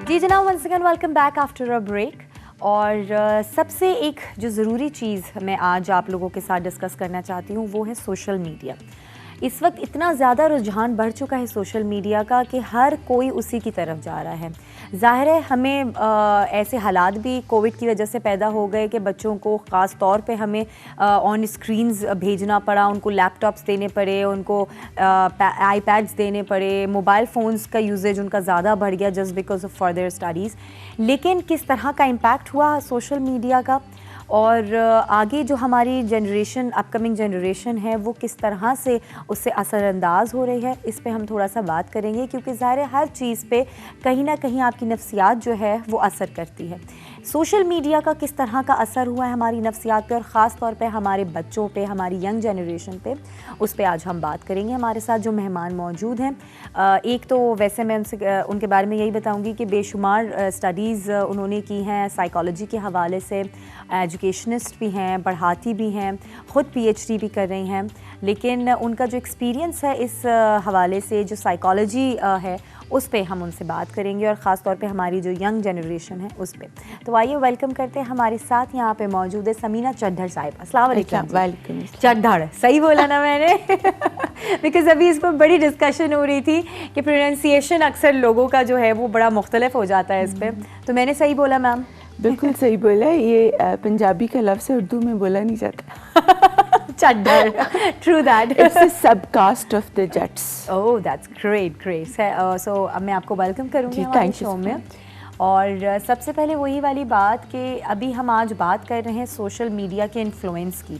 जी जनाब, once again welcome back after a break. और सबसे एक जो ज़रूरी चीज़ मैं आज आप लोगों के साथ डिस्कस करना चाहती हूँ वो है सोशल मीडिया। इस वक्त इतना ज़्यादा रुझान बढ़ चुका है सोशल मीडिया का कि हर कोई उसी की तरफ जा रहा है। ज़ाहिर है हमें ऐसे हालात भी कोविड की वजह से पैदा हो गए कि बच्चों को ख़ास तौर पे हमें ऑन स्क्रीन्स भेजना पड़ा, उनको लैपटॉप्स देने पड़े, उनको आईपैड्स देने पड़े, मोबाइल फ़ोन्स का यूजेज उनका ज़्यादा बढ़ गया just because of further studies. लेकिन किस तरह का इम्पैक्ट हुआ सोशल मीडिया का और आगे जो हमारी जनरेशन, अपकमिंग जनरेशन है, वो किस तरह से उससे असरअंदाज हो रही है, इस पे हम थोड़ा सा बात करेंगे। क्योंकि ज़ाहिर है हर चीज़ पे कहीं ना कहीं आपकी नफ्सियात जो है वो असर करती है। सोशल मीडिया का किस तरह का असर हुआ है हमारी नफ्सियात पे और ख़ास तौर पे हमारे बच्चों पे, हमारी यंग जनरेशन पे, उस पे आज हम बात करेंगे। हमारे साथ जो मेहमान मौजूद हैं, एक तो वैसे मैं उनके बारे में यही बताऊंगी कि बेशुमार स्टडीज़ उन्होंने की हैं साइकोलॉजी के हवाले से, एजुकेशनिस्ट भी हैं, पढ़ाती भी हैं, ख़ुद PhD भी कर रही हैं। लेकिन उनका जो एक्सपीरियंस है इस हवाले से, जो साइकोलॉजी है, उस पे हम उनसे बात करेंगे और ख़ास तौर पे हमारी जो यंग जनरेशन है उस पे। तो आइए वेलकम करते हैं। हमारे साथ यहाँ पे मौजूद है समीना चड्ढर साहिबा। अस्सलाम वालेकुम। वेलकम। चड्ढर सही बोला ना मैंने? बिकॉज़ अभी इस पर बड़ी डिस्कशन हो रही थी कि प्रोनाउंसिएशन अक्सर लोगों का जो है वो बड़ा मुख्तलिफ हो जाता है इस पर। तो मैंने सही बोला मैम? बिल्कुल सही बोला। ये पंजाबी का लफ्ज़ है, उर्दू में बोला नहीं जाता। चड्ढर, true that. It's a sub caste of the Jats. Oh that's great great. So अब मैं आपको वेलकम करूँगी हमारे शो में। और सबसे पहले वही वाली बात कि अभी हम आज बात कर रहे हैं सोशल मीडिया के इन्फ्लुएंस की,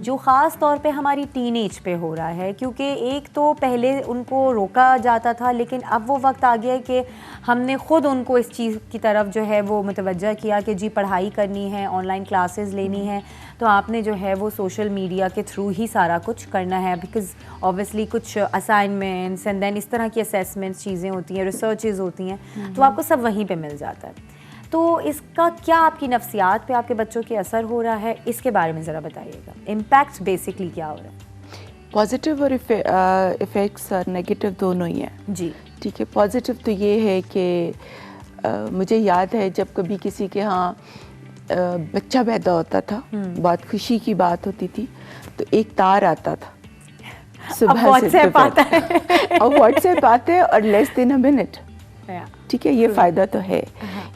जो ख़ास तौर पे हमारी टीनेज पे हो रहा है। क्योंकि एक तो पहले उनको रोका जाता था, लेकिन अब वो वक्त आ गया है कि हमने ख़ुद उनको इस चीज़ की तरफ जो है वो मुतवज्जा किया कि जी पढ़ाई करनी है, ऑनलाइन क्लासेस लेनी है, तो आपने जो है वो सोशल मीडिया के थ्रू ही सारा कुछ करना है। बिकॉज़ ऑब्वियसली कुछ असाइनमेंट्स एंड देन इस तरह की असेसमेंट्स चीज़ें होती हैं, रिसर्चेज होती हैं, तो आपको सब वहीं पे मिल जाता है। तो इसका क्या आपकी नफ्सियात पे, आपके बच्चों के असर हो रहा है, इसके बारे में ज़रा बताइएगा। इम्पैक्ट बेसिकली क्या हो रहा है? पॉजिटिव और इफ़ेक्ट्स और नेगेटिव दोनों ही हैं जी। ठीक है। पॉजिटिव तो ये है कि मुझे याद है जब कभी किसी के यहाँ बच्चा पैदा होता था, बहुत खुशी की बात होती थी, तो एक तार आता था सुबह से। व्हाट्सएप आता है और व्हाट्सएप आता है और लेस देन अ मिनट। ठीक है, ये फ़ायदा तो है।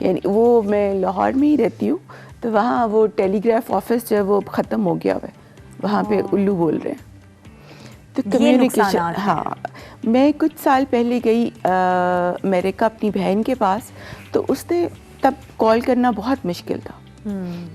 यानी वो मैं लाहौर में ही रहती हूँ, तो वहाँ वो टेलीग्राफ ऑफिस जो है वो ख़त्म हो गया हुआ है, वहाँ पे उल्लू बोल रहे हैं। तो कम्युनिकेशन, हाँ। मैं कुछ साल पहले गई अमेरिका अपनी बहन के पास, तो उसने तब कॉल करना बहुत मुश्किल था,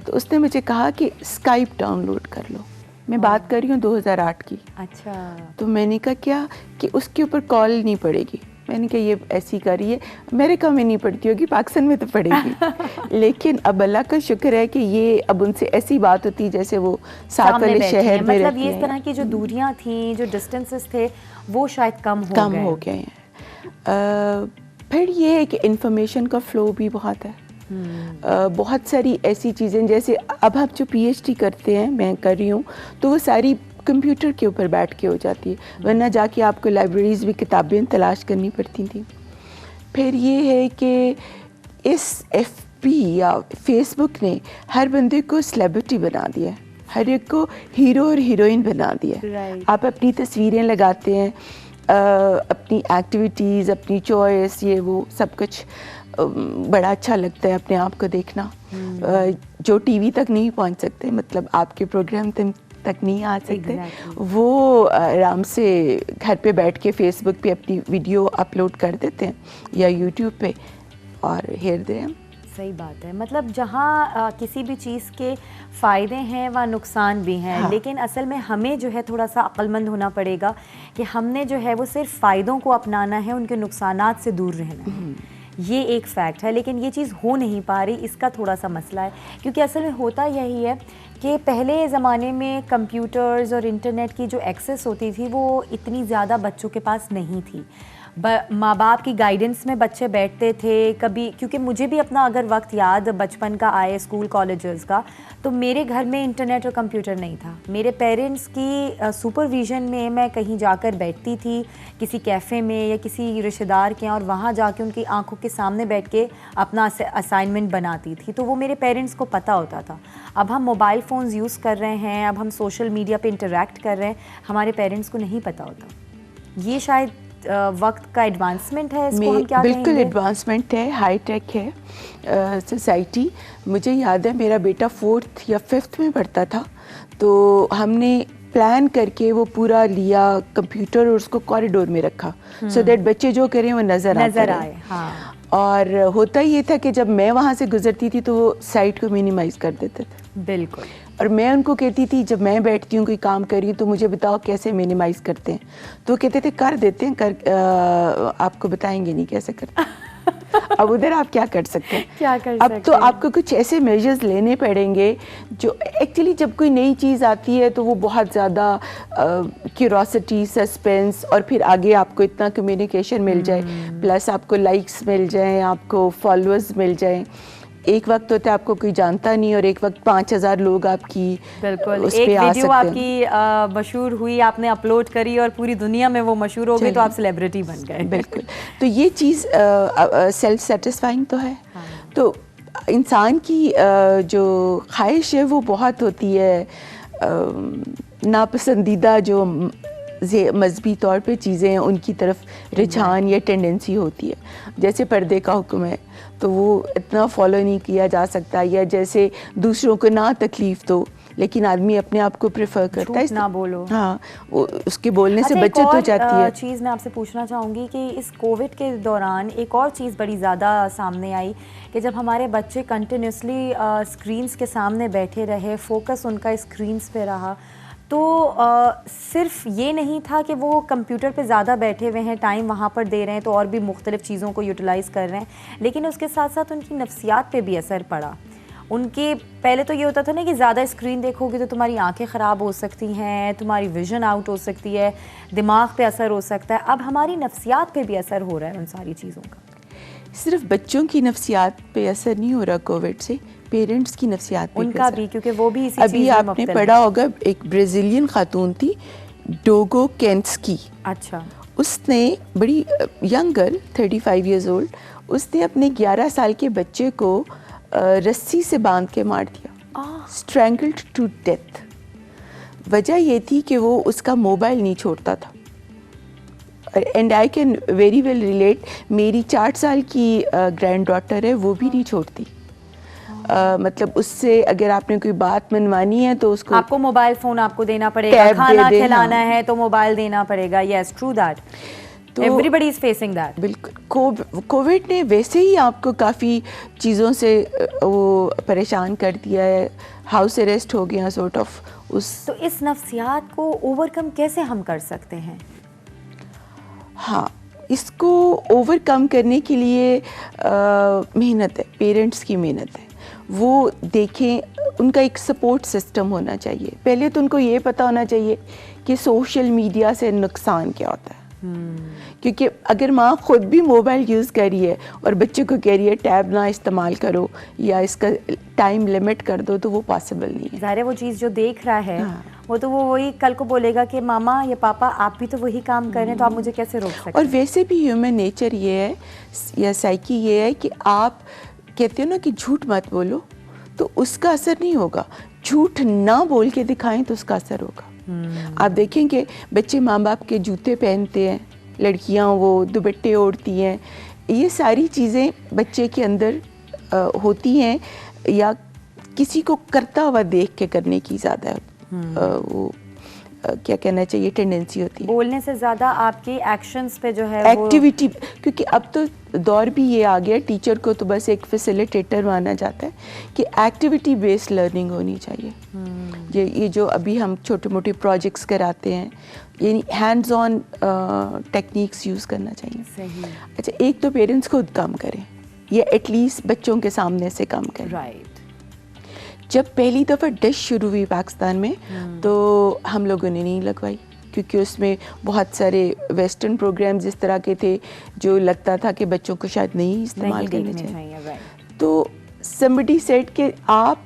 तो उसने मुझे कहा कि स्काइप डाउनलोड कर लो। मैं बात कर रही हूँ 2008 की। अच्छा। तो मैंने कहा क्या कि उसके ऊपर कॉल नहीं पड़ेगी। मैंने कहा ये ऐसी करी है, अमेरिका में नहीं पड़ती होगी, पाकिस्तान में तो पड़ेगी। लेकिन अब अल्लाह का शुक्र है कि ये अब उनसे ऐसी बात होती है जैसे वो साथ वाले शहर में मतलब ये इस तरह की जो दूरियां थी, जो डिस्टेंसेस थे, वो शायद कम हो गए हैं। फिर ये है कि इंफॉर्मेशन का फ्लो भी बहुत है। बहुत सारी ऐसी चीज़ें, जैसे अब आप जो PhD करते हैं, मैं कर रही हूँ, तो वो सारी कंप्यूटर के ऊपर बैठ के हो जाती है, वरना जाके आपको लाइब्रेरीज़ भी किताबें तलाश करनी पड़ती थी। फिर ये है कि इस FB या फेसबुक ने हर बंदे को सेलिब्रिटी बना दिया है, हर एक को हीरो और हीरोइन बना दिया है। आप अपनी तस्वीरें लगाते हैं, अपनी एक्टिविटीज़, अपनी चॉइस, ये वो सब कुछ बड़ा अच्छा लगता है अपने आप को देखना। जो टीवी तक नहीं पहुंच सकते, मतलब आपके प्रोग्राम तक नहीं आ सकते, वो आराम से घर पे बैठ के फेसबुक पे अपनी वीडियो अपलोड कर देते हैं या यूट्यूब पे, और हेर दे हम। सही बात है। मतलब जहाँ किसी भी चीज़ के फ़ायदे हैं वहाँ नुकसान भी हैं। हाँ। लेकिन असल में हमें जो है थोड़ा सा अक्लमंद होना पड़ेगा कि हमने जो है वो सिर्फ फ़ायदों को अपनाना है, उनके नुकसानात से दूर रहना है। ये एक फैक्ट है, लेकिन ये चीज़ हो नहीं पा रही, इसका थोड़ा सा मसला है। क्योंकि असल में होता यही है कि पहले ज़माने में कंप्यूटर्स और इंटरनेट की जो एक्सेस होती थी वो इतनी ज़्यादा बच्चों के पास नहीं थी। माँ बाप की गाइडेंस में बच्चे बैठते थे कभी, क्योंकि मुझे भी अपना अगर वक्त याद बचपन का आए स्कूल कॉलेजेस का, तो मेरे घर में इंटरनेट और कंप्यूटर नहीं था। मेरे पेरेंट्स की सुपरविज़न में मैं कहीं जाकर बैठती थी किसी कैफ़े में या किसी रिश्तेदार के यहाँ, और वहाँ जाके उनकी आंखों के सामने बैठ के अपना असाइनमेंट बनाती थी, तो वो मेरे पेरेंट्स को पता होता था। अब हम मोबाइल फ़ोन्स यूज़ कर रहे हैं, अब हम सोशल मीडिया पे इंटरेक्ट कर रहे हैं, हमारे पेरेंट्स को नहीं पता होता। ये शायद वक्त का एडवांसमेंट है, इसको हम क्या बिल्कुल कहेंगे? एडवांसमेंट है, हाई टेक है सोसाइटी। मुझे याद है मेरा बेटा 4th या 5th में पढ़ता था, तो हमने प्लान करके वो पूरा लिया कंप्यूटर और उसको कॉरिडोर में रखा, सो दैट बच्चे जो करें वो नज़र आए। हाँ। और होता ये था कि जब मैं वहाँ से गुजरती थी तो वो साइट को मिनिमाइज कर देते थे। बिल्कुल। और मैं उनको कहती थी, जब मैं बैठती हूँ कोई काम कर रही हूँ तो मुझे बताओ कैसे मिनिमाइज करते हैं, तो वो कहते थे कर देते हैं, आपको बताएंगे नहीं कैसे करते हैं। अब उधर आप क्या कर सकते हैं? क्या कर अब सकते तो हैं? आपको कुछ ऐसे मेजर्स लेने पड़ेंगे जो एक्चुअली, जब कोई नई चीज़ आती है तो वो बहुत ज़्यादा क्यूरोसिटी, सस्पेंस, और फिर आगे आपको इतना कम्युनिकेशन मिल जाए, प्लस आपको लाइक्स मिल जाएं, आपको फॉलोअर्स मिल जाएं। एक वक्त होता है आपको कोई जानता नहीं, और एक वक्त 5000 लोग आपकी बिल्कुल उस एक पे आ वीडियो सकते आपकी मशहूर हुई, आपने अपलोड करी और पूरी दुनिया में वो मशहूर हो गई, तो आप सेलिब्रिटी बन गए। बिल्कुल। तो ये चीज़ सेल्फ सेटिस्फाइंग तो है। हाँ। तो इंसान की जो ख्वाहिश है वो बहुत होती है, नापसंदीदा जो मजहबी तौर पे चीज़ें हैं उनकी तरफ रुझान या टेंडेंसी होती है। जैसे पर्दे का हुक्म है तो वो इतना फॉलो नहीं किया जा सकता, या जैसे दूसरों को ना तकलीफ दो, लेकिन आदमी अपने आप को प्रेफर करता है ना बोलो। हाँ, वो उसके बोलने से अच्छा, बचत हो जाती है। चीज़ मैं आपसे पूछना चाहूँगी कि इस कोविड के दौरान एक और चीज़ बड़ी ज़्यादा सामने आई कि जब हमारे बच्चे कंटिन्यूसली स्क्रीन्स के सामने बैठे रहे, फोकस उनका स्क्रीन्स पे रहा, तो सिर्फ ये नहीं था कि वो कंप्यूटर पे ज़्यादा बैठे हुए हैं, टाइम वहाँ पर दे रहे हैं, तो और भी मुख्तलिफ़ चीज़ों को यूटिलाइज़ कर रहे हैं, लेकिन उसके साथ साथ उनकी नफ्सियात पे भी असर पड़ा। उनके पहले तो ये होता था ना कि ज़्यादा स्क्रीन देखोगे तो तुम्हारी आंखें ख़राब हो सकती हैं, तुम्हारी विजन आउट हो सकती है, दिमाग पे असर हो सकता है। अब हमारी नफ्सियात पे भी असर हो रहा है उन सारी चीज़ों का। सिर्फ बच्चों की नफ्सियात पे असर नहीं हो रहा कोविड से, पेरेंट्स की नफ्सियात पे उनका भी, क्योंकि वो भी इसी अभी चीज़ में आपने मुब्तला पढ़ा होगा, एक ब्राज़ीलियन खातून थी डोगो केंस्की। अच्छा। उसने बड़ी यंग गर्ल 35 इयर्स ओल्ड, उसने अपने 11 साल के बच्चे को रस्सी से बांध के मार दिया, स्ट्रैंगल्ड टू डेथ। वजह ये थी कि वो उसका मोबाइल नहीं छोड़ता था। And I can very well relate, मेरी 4 साल की ग्रैंड डॉटर है, वो भी नहीं छोड़ती। मतलब उससे अगर आपने कोई बात मनवानी है तो उसको आपको मोबाइल फ़ोन आपको देना पड़ेगा, खाना खिलाना है तो मोबाइल देना पड़ेगा। Yes, true that, everybody is facing that. बिल्कुल। कोविड ने वैसे ही आपको काफ़ी चीज़ों से वो परेशान कर दिया है, हाउस अरेस्ट हो गया सॉर्ट ऑफ उस। तो इस नफ्सियात को ओवरकम कैसे हम कर सकते हैं? हाँ, इसको ओवरकम करने के लिए मेहनत है, पेरेंट्स की मेहनत है। वो देखें, उनका एक सपोर्ट सिस्टम होना चाहिए। पहले तो उनको ये पता होना चाहिए कि सोशल मीडिया से नुकसान क्या होता है। क्योंकि अगर माँ खुद भी मोबाइल यूज़ कर रही है और बच्चे को कह रही है टैब ना इस्तेमाल करो या इसका टाइम लिमिट कर दो, तो वो पॉसिबल नहीं है। ज़ाहिर है वो चीज़ जो देख रहा है, हाँ, वो तो वो वही कल को बोलेगा कि मामा या पापा आप भी तो वही काम कर रहे हैं, तो आप मुझे कैसे रोक सकते हैं? और वैसे भी ह्यूमन नेचर ये है या साइकी ये है कि आप कहते हो ना कि झूठ मत बोलो, तो उसका असर नहीं होगा। झूठ ना बोल के दिखाएं तो उसका असर होगा। आप देखेंगे बच्चे माँ बाप के जूते पहनते हैं, लड़कियाँ वो दुपट्टे ओढ़ती हैं, ये सारी चीज़ें बच्चे के अंदर होती हैं, या किसी को करता हुआ देख के करने की ज़्यादा वो क्या कहना चाहिए टेंडेंसी होती है। बोलने से ज़्यादा आपके एक्शंस पे जो है एक्टिविटी, क्योंकि अब तो दौर भी ये आ गया, टीचर को तो बस एक फैसिलिटेटर माना जाता है कि एक्टिविटी बेस्ड लर्निंग होनी चाहिए। ये जो अभी हम छोटे मोटे प्रोजेक्ट्स कराते हैं, यानी हैंड्स ऑन टेक्निक्स यूज़ करना चाहिए। सही। अच्छा, एक तो पेरेंट्स खुद काम करें या एटलीस्ट बच्चों के सामने से काम करें। राइट। जब पहली दफ़ा डिश शुरू हुई पाकिस्तान में तो हम लोगों ने नहीं लगवाई, क्योंकि उसमें बहुत सारे वेस्टर्न प्रोग्राम्स इस तरह के थे जो लगता था कि बच्चों को शायद नहीं इस्तेमाल करने चाहिए। तो somebody said कि आप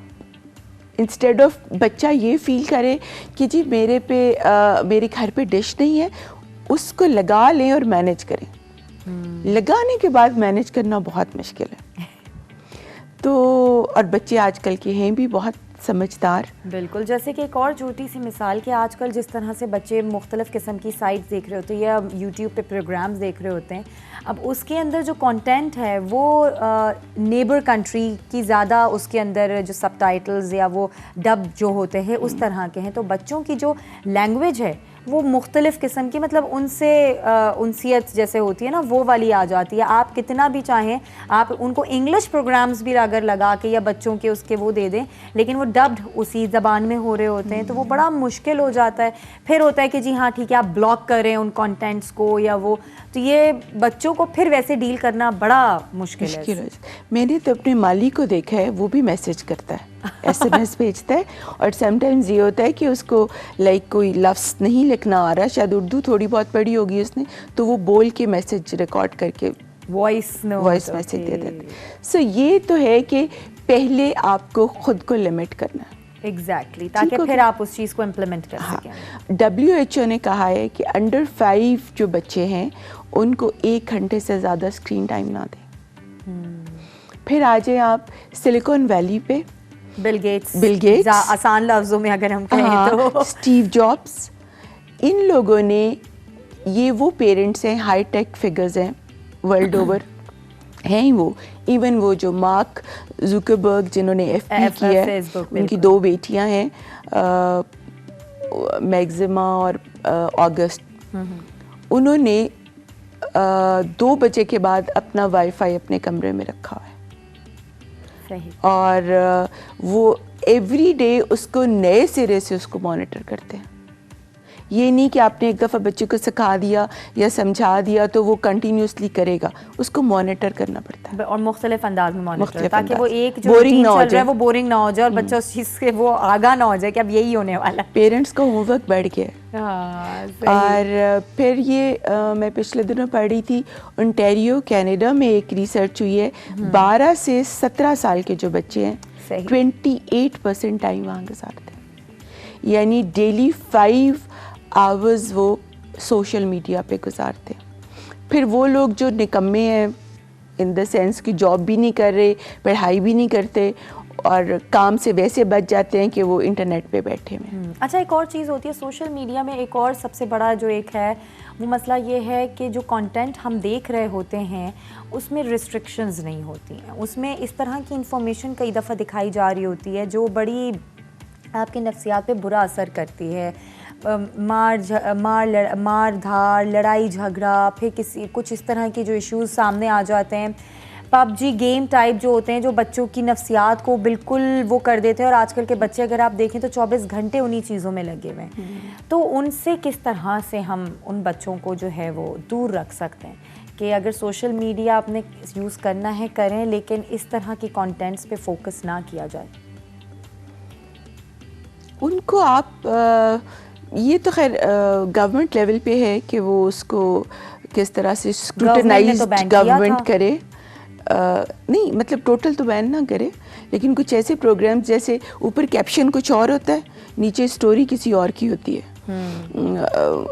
इंस्टेड ऑफ बच्चा ये फील करे कि जी मेरे घर पे डिश नहीं है, उसको लगा लें और मैनेज करें। लगाने के बाद मैनेज करना बहुत मुश्किल है। तो और बच्चे आजकल के हैं भी बहुत समझदार। बिल्कुल, जैसे कि एक और छोटी सी मिसाल कि आजकल जिस तरह से बच्चे मुख्तलिफ़ किस्म की साइट्स देख रहे होते हैं या यूट्यूब पे प्रोग्राम्स देख रहे होते हैं, अब उसके अंदर जो कंटेंट है वो नेबर कंट्री की ज़्यादा उसके अंदर जो सबटाइटल्स या वो डब जो होते हैं उस तरह के हैं, तो बच्चों की जो लैंग्वेज है वो मुख्तलिफ़ किस्म की, मतलब उनसे उनसियत जैसे होती है ना वो वाली आ जाती है। आप कितना भी चाहें आप उनको इंग्लिश प्रोग्राम्स भी अगर लगा के या बच्चों के उसके वो दे दें, लेकिन वो डब्ड उसी ज़बान में हो रहे होते हैं, तो वो बड़ा मुश्किल हो जाता है। फिर होता है कि जी हाँ ठीक है आप ब्लॉक करें उन कंटेंट्स को या वो, तो ये बच्चों को फिर वैसे डील करना बड़ा मुश्किल है। मैंने तो अपने माली को देखा है, वो भी मैसेज करता है, SMS भेजता है, और समटाइम्स ये होता है कि उसको लाइक कोई लफ्ज़ नहीं लिखना आ रहा, शायद उर्दू थोड़ी बहुत पढ़ी होगी उसने, तो वो बोल के मैसेज रिकॉर्ड करके वॉइस मैसेज दे देता है। सो ये तो है कि पहले आपको खुद को लिमिट करना है। एग्जैक्टली, ताकि फिर आप उस चीज़ को इम्प्लीमेंट कर सकें। WHO ने कहा है कि अंडर 5 जो बच्चे हैं उनको 1 घंटे से ज़्यादा स्क्रीन टाइम ना दें। फिर आ जाए आप सिलिकॉन वैली पे, बिल गेट्स आसान लफ्जों में अगर हम कहें तो स्टीव जॉब्स, इन लोगों ने, ये वो पेरेंट्स हैं, हाई टेक फिगर्स हैं वर्ल्ड ओवर हैं ही वो। इवन वो जो मार्क जुकरबर्ग जिन्होंने FB किया है, उनकी 2 बेटियां हैं, मैक्सिमा और ऑगस्ट, उन्होंने 2 बजे के बाद अपना वाईफाई अपने कमरे में रखा है। सही। और वो एवरी डे उसको नए सिरे से उसको मॉनिटर करते हैं। ये नहीं कि आपने एक दफ़ा बच्चे को सिखा दिया या समझा दिया तो वो कंटिन्यूसली करेगा, उसको मॉनिटर करना पड़ता है और मुख्तलिफ अंदाज में मॉनिटर, ताकि वो एक जो बोरिंग ना हो जाए, वो बोरिंग ना हो जाए और बच्चा उस चीज़ से वो आगा ना हो जाए कि अब यही होने वाला है। पेरेंट्स का होमवर्क बढ़ गया। और फिर ये मैं पिछले दिनों पढ़ी थी, ओंटारियो कनाडा में एक रिसर्च हुई है, 12 से 17 साल के जो बच्चे हैं 28% टाइम वहाँ गुजारते हैं, यानी डेली 5 आवर्स वो सोशल मीडिया पे गुजारते हैं। फिर वो लोग जो निकम्मे हैं इन द सेंस कि जॉब भी नहीं कर रहे, पढ़ाई भी नहीं करते और काम से वैसे बच जाते हैं कि वो इंटरनेट पे बैठे हुए। अच्छा, एक और चीज़ होती है सोशल मीडिया में, एक और सबसे बड़ा जो एक है वो मसला ये है कि जो कंटेंट हम देख रहे होते हैं उसमें रिस्ट्रिक्शंस नहीं होती हैं, उसमें इस तरह की इंफॉर्मेशन कई दफ़ा दिखाई जा रही होती है जो बड़ी आपके नफ्सियात पे बुरा असर करती है। मार धार, लड़ाई झगड़ा, फिर कुछ इस तरह के जो इश्यूज सामने आ जाते हैं। PUBG गेम टाइप जो होते हैं जो बच्चों की नफ्सियात को बिल्कुल वो कर देते हैं, और आजकल के बच्चे अगर आप देखें तो 24 घंटे उन्हीं चीज़ों में लगे हुए हैं। तो उनसे किस तरह से हम उन बच्चों को जो है वो दूर रख सकते हैं कि अगर सोशल मीडिया आपने यूज़ करना है करें, लेकिन इस तरह के कंटेंट्स पे फोकस ना किया जाए। उनको आप ये तो खैर गवर्नमेंट लेवल पे है कि वो उसको किस तरह से स्क्रूटनाइज गवर्नमेंट करे, नहीं मतलब टोटल तो बैन ना करे, लेकिन कुछ ऐसे प्रोग्राम्स जैसे ऊपर कैप्शन कुछ और होता है, नीचे स्टोरी किसी और की होती है,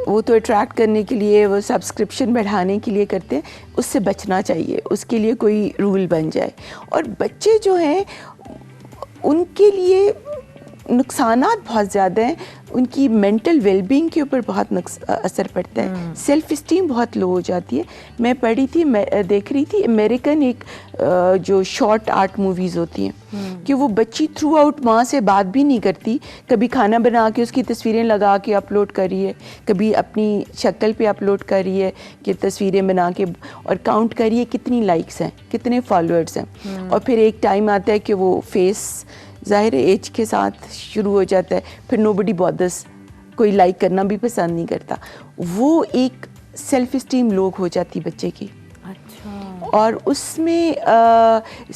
वो तो अट्रैक्ट करने के लिए, वो सब्सक्रिप्शन बढ़ाने के लिए करते हैं, उससे बचना चाहिए, उसके लिए कोई रूल बन जाए। और बच्चे जो हैं उनके लिए नुकसानात बहुत ज़्यादा हैं, उनकी मेंटल वेलबींग के ऊपर बहुत असर पड़ता है, सेल्फ इस्टीम बहुत लो हो जाती है। मैं पढ़ी थी, मैं देख रही थी अमेरिकन एक जो शॉर्ट आर्ट मूवीज़ होती हैं कि वो बच्ची थ्रू आउट माँ से बात भी नहीं करती, कभी खाना बना के उसकी तस्वीरें लगा के अपलोड कर रही है, कभी अपनी शक्ल पे अपलोड कर रही है कि तस्वीरें बना के, और काउंट कर रही है कितनी लाइक्स हैं, कितने फॉलोअर्स हैं। और फिर एक टाइम आता है कि वो फेस ज़ाहिर एज के साथ शुरू हो जाता है, फिर नोबडी बॉदर्स, कोई लाइक करना भी पसंद नहीं करता, वो एक सेल्फ इस्टीम लो हो जाती बच्चे की। अच्छा। और उसमें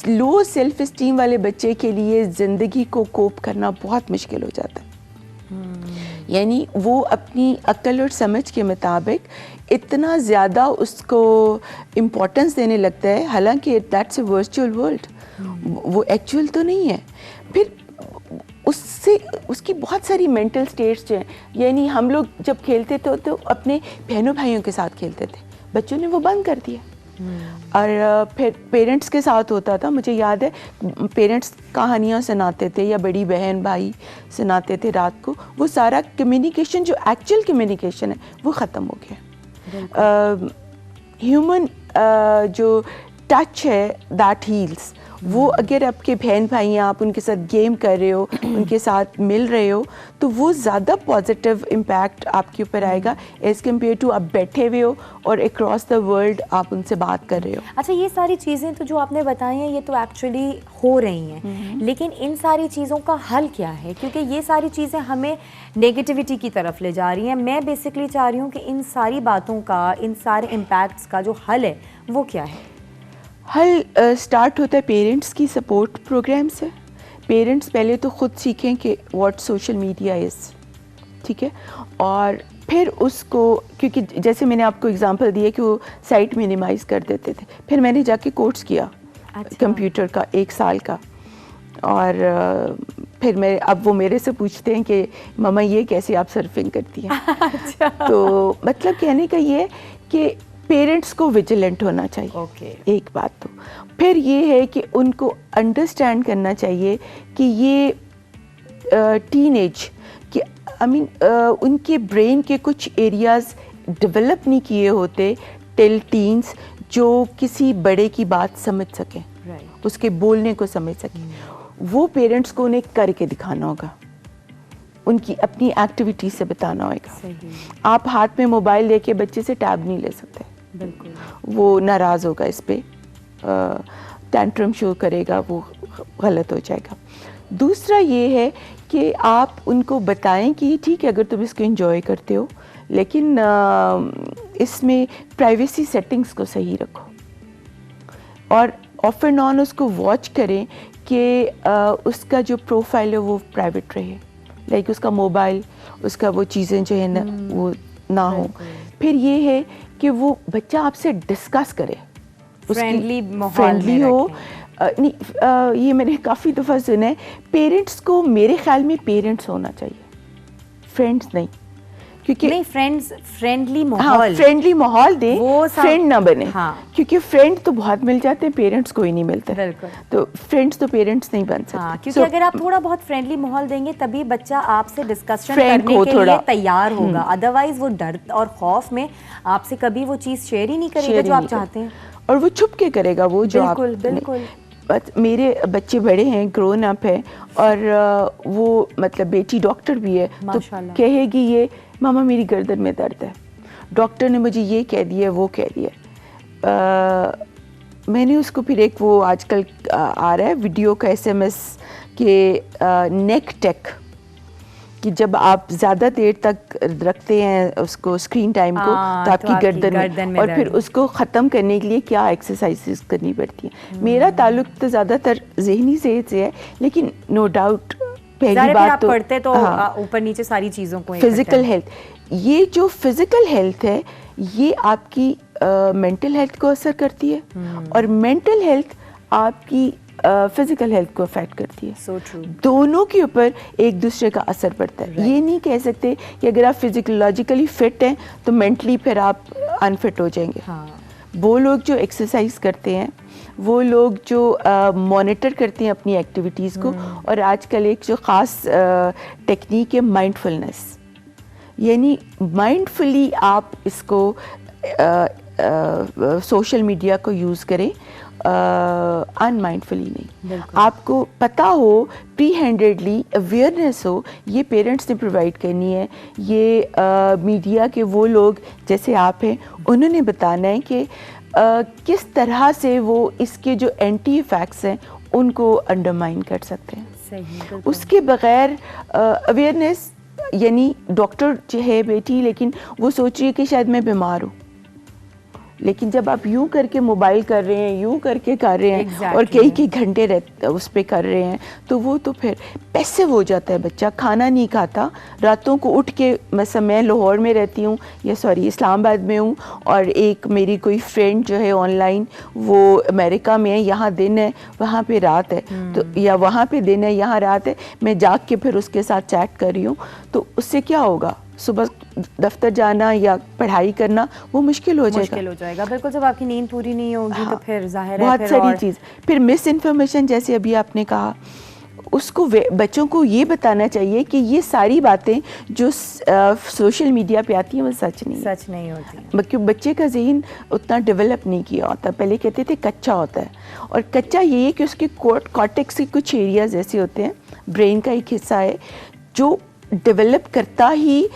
लो सेल्फ इस्टीम वाले बच्चे के लिए ज़िंदगी को कोप करना बहुत मुश्किल हो जाता है, यानी वो अपनी अक्ल और समझ के मुताबिक इतना ज़्यादा उसको इम्पोर्टेंस देने लगता है, हालांकि दैट्स अ वर्चुअल वर्ल्ड, वो एक्चुअल तो नहीं है। फिर उससे उसकी बहुत सारी मेंटल स्टेट्स हैं। यानी हम लोग जब खेलते थे तो अपने बहनों भाइयों के साथ खेलते थे, बच्चों ने वो बंद कर दिया। और फिर पेरेंट्स के साथ होता था, मुझे याद है पेरेंट्स कहानियाँ सुनाते थे या बड़ी बहन भाई सुनाते थे रात को, वो सारा कम्युनिकेशन जो एक्चुअल कम्युनिकेशन है वो ख़त्म हो गया। ह्यूमन जो टच है दैट हील्स, वो अगर आपके बहन भाई हैं, आप उनके साथ गेम कर रहे हो, उनके साथ मिल रहे हो, तो वो ज़्यादा पॉजिटिव इम्पैक्ट आपके ऊपर आएगा एज़ कम्पेयर टू आप बैठे हुए हो और अक्रॉस द वर्ल्ड आप उनसे बात कर रहे हो। अच्छा, ये सारी चीज़ें तो जो आपने बताई हैं ये तो एक्चुअली हो रही हैं, लेकिन इन सारी चीज़ों का हल क्या है? क्योंकि ये सारी चीज़ें हमें नेगेटिविटी की तरफ ले जा रही हैं। मैं बेसिकली चाह रही हूँ कि इन सारी बातों का, इन सारे इम्पैक्ट्स का जो हल है वो क्या है? हल स्टार्ट होता है पेरेंट्स की सपोर्ट प्रोग्राम से। पेरेंट्स पहले तो ख़ुद सीखें कि व्हाट सोशल मीडिया इज़, ठीक है, और फिर उसको, क्योंकि जैसे मैंने आपको एग्जांपल दिया कि वो साइट मिनिमाइज़ कर देते थे, फिर मैंने जाके कोर्स किया कंप्यूटर का 1 साल का, और फिर मैं, अब वो मेरे से पूछते हैं कि मम्मा ये कैसे आप सर्फिंग करती हैं। अच्छा। तो मतलब कहने का ये कि पेरेंट्स को विजिलेंट होना चाहिए। एक बात तो फिर ये है कि उनको अंडरस्टैंड करना चाहिए कि ये टीनेज कि उनके ब्रेन के कुछ एरियाज डेवलप नहीं किए होते टिल टीन्स, जो किसी बड़े की बात समझ सकें, उसके बोलने को समझ सकें। वो पेरेंट्स को उन्हें करके दिखाना होगा, उनकी अपनी एक्टिविटी से बताना होगा। आप हाथ में मोबाइल लेके बच्चे से टैब नहीं ले सकते, बिल्कुल, वो नाराज़ होगा, इस पे टैंट्रम शो करेगा, वो गलत हो जाएगा। दूसरा ये है कि आप उनको बताएं कि ठीक है, अगर तुम इसको एंजॉय करते हो, लेकिन इसमें प्राइवेसी सेटिंग्स को सही रखो, और ऑफ एंड ऑन उसको वॉच करें कि उसका जो प्रोफाइल है वो प्राइवेट रहे, लाइक उसका मोबाइल, उसका वो चीज़ें जो है ना वो ना हो। फिर ये है कि वो बच्चा आपसे डिस्कस करे, फ्रेंडली हो। नहीं, ये मैंने काफ़ी दफ़ा सुना है, पेरेंट्स को, मेरे ख्याल में पेरेंट्स होना चाहिए, फ्रेंड्स नहीं, क्योंकि नहीं, फ्रेंड्स फ्रेंडली माहौल, हाँ, फ्रेंडली माहौल दें, फ्रेंड ना बने। हाँ, क्योंकि फ्रेंड तो बहुत मिल जाते हैं, पेरेंट्स कोई नहीं मिलते। बिल्कुल, तो फ्रेंड्स तो पेरेंट्स नहीं बन सकते। हाँ, क्योंकि अगर आप थोड़ा बहुत फ्रेंडली माहौल देंगे तभी बच्चा आपसे डिस्कशन करने के लिए तैयार होगा, अदरवाइज वो डर और खौफ में आपसे कभी वो चीज़ शेयर ही नहीं करेगा जो आप चाहते हैं, और वो छुप के करेगा वो जो आप। बिल्कुल। मेरे बच्चे बड़े हैं, ग्रोन अप है, और वो मतलब बेटी डॉक्टर भी है, तो कहेगी ये मामा मेरी गर्दन में दर्द है, डॉक्टर ने मुझे ये कह दिया, वो कह दिया। मैंने उसको फिर एक वो आजकल आ रहा है वीडियो का SMS के नेक टेक, कि जब आप ज़्यादा देर तक रखते हैं उसको स्क्रीन टाइम को, तो आपकी गर्दन में, और फिर उसको ख़त्म करने के लिए क्या एक्सरसाइजेस करनी पड़ती हैं। मेरा ताल्लुक तो ज़्यादातर ज़हनी सेहत से है, लेकिन नो डाउट पहली बात तो पढ़ते तो ऊपर नीचे सारी चीज़ों को, फिज़िकल हेल्थ, ये जो फिज़िकल हेल्थ है ये आपकी मेंटल हेल्थ को असर करती है, और मेंटल हेल्थ आपकी फिजिकल हेल्थ को अफेक्ट करती है। So true. दोनों के ऊपर एक दूसरे का असर पड़ता है। ये नहीं कह सकते कि अगर आप फिजियोलॉजिकली फिट हैं तो मेंटली फिर आप अनफिट हो जाएंगे। वो लोग जो एक्सरसाइज करते हैं, वो लोग जो मॉनिटर करते हैं अपनी एक्टिविटीज़ को, और आजकल एक जो ख़ास टेक्निक है माइंडफुलनेस, यानी माइंडफुली आप इसको सोशल मीडिया को यूज़ करें, अनमाइंडफुली नहीं। आपको पता हो, प्री हैंडेडली अवेयरनेस हो, ये पेरेंट्स ने प्रोवाइड करनी है, ये मीडिया के वो लोग जैसे आप हैं उन्होंने बताना है कि किस तरह से वो इसके जो एंटी इफेक्ट्स हैं उनको अंडरमाइन कर सकते हैं। सही, उसके बगैर अवेयरनेस, यानी डॉक्टर है बेटी, लेकिन वो सोच रही है कि शायद मैं बीमार हूँ, लेकिन जब आप यूं करके मोबाइल कर रहे हैं, यूं करके कर रहे हैं और कई घंटे उस पे कर रहे हैं, तो वो तो फिर पैसिव हो जाता है बच्चा, खाना नहीं खाता, रातों को उठ के, मैं लाहौर में रहती हूँ या सॉरी इस्लामाबाद में हूँ, और एक मेरी कोई फ्रेंड जो है ऑनलाइन वो अमेरिका में है, यहाँ दिन है वहाँ पे रात है, तो या वहाँ पे दिन है यहाँ रात है, मैं जाग के फिर उसके साथ चैट कर रही हूँ, तो उससे क्या होगा, सुबह दफ्तर जाना या पढ़ाई करना वो मुश्किल हो जाएगा। बिल्कुल, जब आपकी नींद पूरी नहीं होगी तो फिर जाहिर है बहुत सारी चीज़, फिर मिस इन्फॉर्मेशन जैसे अभी आपने कहा, उसको बच्चों को ये बताना चाहिए कि ये सारी बातें जो सोशल मीडिया पे आती हैं वो सच नहीं होती, क्योंकि बच्चे का ज़हन उतना डेवलप नहीं किया होता, पहले कहते थे कच्चा होता है, और कच्चा ये है कि उसके कॉर्टेक्स के कुछ एरियाज ऐसे होते हैं, ब्रेन का एक हिस्सा है जो डेवलप करता ही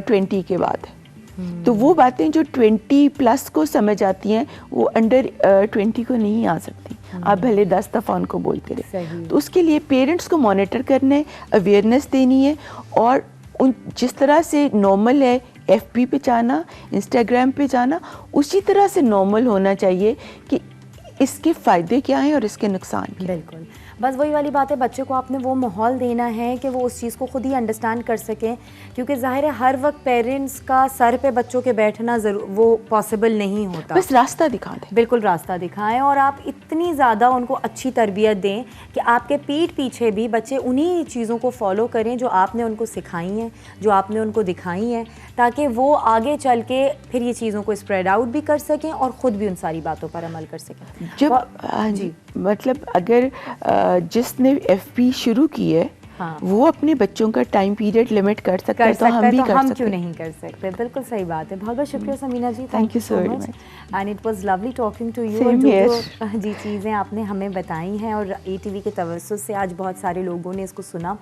20 के बाद है, तो वो बातें जो 20+ को समझ आती हैं वो अंडर 20 को नहीं आ सकती, आप भले 10 दफ़ा उनको बोलते रहे। तो उसके लिए पेरेंट्स को मॉनिटर करना है, अवेयरनेस देनी है, और उन जिस तरह से नॉर्मल है FB पे जाना, इंस्टाग्राम पे जाना, उसी तरह से नॉर्मल होना चाहिए कि इसके फ़ायदे क्या हैं और इसके नुकसान क्या। बिल्कुल, बस वही वाली बात है, बच्चे को आपने वो माहौल देना है कि वो उस चीज़ को खुद ही अंडरस्टैंड कर सकें, क्योंकि ज़ाहिर है हर वक्त पेरेंट्स का सर पे बच्चों के बैठना वो पॉसिबल नहीं होता, बस रास्ता दिखा दें, बिल्कुल रास्ता दिखाएं, और आप इतनी ज़्यादा उनको अच्छी तरबियत दें कि आपके पीठ पीछे भी बच्चे उन्हीं चीज़ों को फॉलो करें जो आपने उनको सिखाई हैं, जो आपने उनको दिखाई हैं, ताकि वो आगे चल के फिर ये चीज़ों को स्प्रेड आउट भी कर सकें और ख़ुद भी उन सारी बातों पर अमल कर सकें। जी, मतलब अगर जिसने FB शुरू की है, हाँ, वो अपने बच्चों का टाइम पीरियड लिमिट कर सकता है, तो हम भी कर सकते, क्यों नहीं कर सकते। बिल्कुल सही बात है। बहुत बहुत शुक्रिया Samina ji, thank you so much, and it was lovely talking to you. और जो जी चीज़ें आपने हमें बताई हैं और ATV के तवज्जुह से आज बहुत सारे लोगों ने इसको सुना,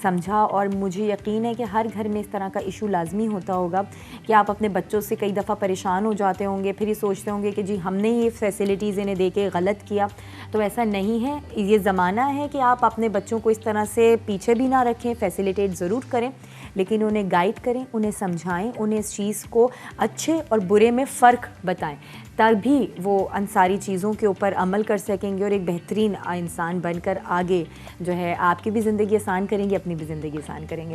समझा, और मुझे यकीन है कि हर घर में इस तरह का इशू लाजमी होता होगा कि आप अपने बच्चों से कई दफ़ा परेशान हो जाते होंगे, फिर ये सोचते होंगे कि जी हमने ये फैसिलिटीज़ इन्हें दे के गलत किया, तो ऐसा नहीं है। ये ज़माना है कि आप अपने बच्चों को इस तरह से पीछे भी ना रखें, फैसिलिटेट ज़रूर करें, लेकिन उन्हें गाइड करें, उन्हें समझाएं, उन्हें इस चीज़ को अच्छे और बुरे में फ़र्क बताएं, तभी वो अन सारी चीज़ों के ऊपर अमल कर सकेंगे और एक बेहतरीन इंसान बनकर आगे जो है आपकी भी ज़िंदगी आसान करेंगे, अपनी भी ज़िंदगी आसान करेंगे।